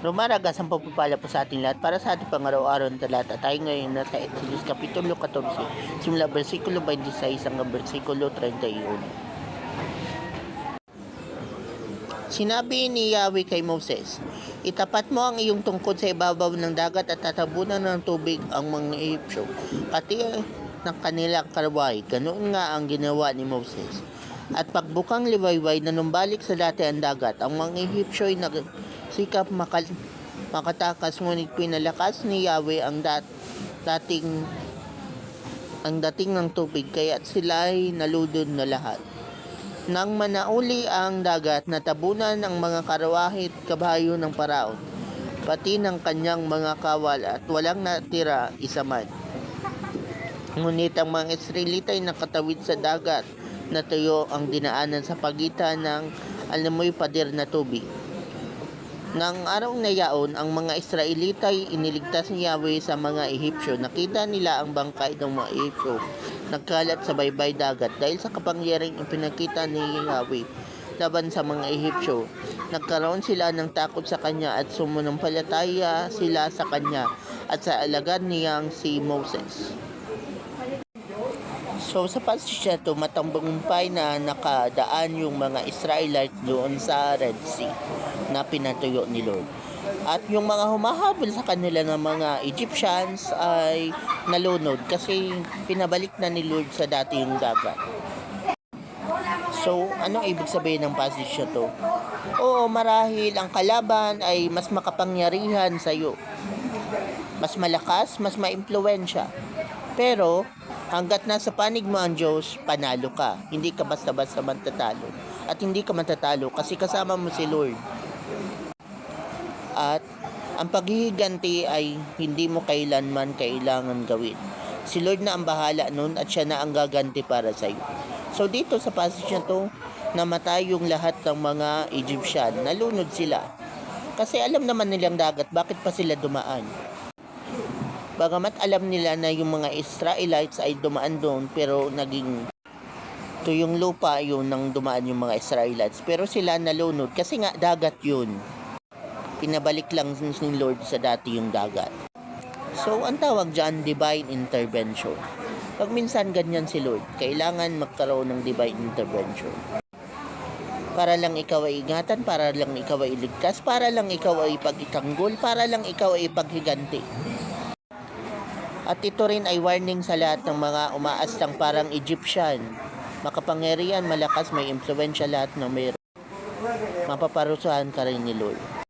Lumaragas ang pagpapala po sa ating lahat para sa ating pang-araw-araw na talata. Tayo ngayon nasa Exodus Kapitulo 14, simula versikulo 26 hanggang versikulo 31. Sinabi ni Yahweh kay Moses, itapat mo ang iyong tungkod sa ibabaw ng dagat at tatabunan ng tubig ang mga Ehipsyo, pati ng kanilang karway. Ganoon nga ang ginawa ni Moses. At pagbukang liwayway na numbalik sa dati ang dagat, ang mga Ehipsyo ay nagsikap makatakas, ngunit pinalakas ni Yahweh ang dating ng tubig, kaya sila ay naludod na lahat. Nang manauli ang dagat, natabunan ang mga karawahe at kabayo ng Paraon, pati ng kanyang mga kawal, at walang natira isa man. Ngunit ang mga Israelita ay nakatawid sa dagat na tuyo ang dinaanan sa pagitan ng alamoy pader na tubig. Nang araw na yaon, ang mga Israelita ay iniligtas ni Yahweh sa mga Ehipsyo. Nakita nila ang bangkay ng mga Ehipsyo nagkalat sa baybay dagat dahil sa kapangyarihang ipinakita ni Yahweh laban sa mga Ehipsyo. Nagkaroon sila ng takot sa kanya at sumunampalataya sila sa kanya at sa alagad niyang si Moses. So sa passage na ito, matambumpay na nakadaan yung mga Israelites doon sa Red Sea na pinatuyo ni Lord. At yung mga humahabol sa kanila ng mga Egyptians ay nalunod kasi pinabalik na ni Lord sa dati yung dagat. So ano ibig sabihin ng passage na to? Oo, marahil ang kalaban ay mas makapangyarihan sa iyo. Mas malakas, mas maimpluwensya. Pero hanggat nasa panig mo ang Diyos, panalo ka. Hindi ka basta-basta matatalo. At hindi ka matatalo kasi kasama mo si Lord. At ang paghihiganti ay hindi mo kailanman kailangan gawin. Si Lord na ang bahala nun at siya na ang gaganti para sa iyo. So dito sa passage na to, namatay yung lahat ng mga Egyptian. Nalunod sila. Kasi alam naman nilang dagat, bakit pa sila dumaan? Bagamat alam nila na yung mga Israelites ay dumaan doon, pero naging tuyong lupa yun nang dumaan yung mga Israelites. Pero sila nalunod kasi nga dagat yun. Pinabalik lang ni Lord sa dati yung dagat. So ang tawag dyan, divine intervention. Pag minsan ganyan si Lord, kailangan magkaroon ng divine intervention. Para lang ikaw ay ingatan, para lang ikaw ay iligtas, para lang ikaw ay pag-itanggol, para lang ikaw ay paghiganti. At ito rin ay warning sa lahat ng mga umaastang parang Egyptian. Makapangyarihan, malakas, may impluwensya lahat na mayroon. Mapaparusahan ka rin ni Lord.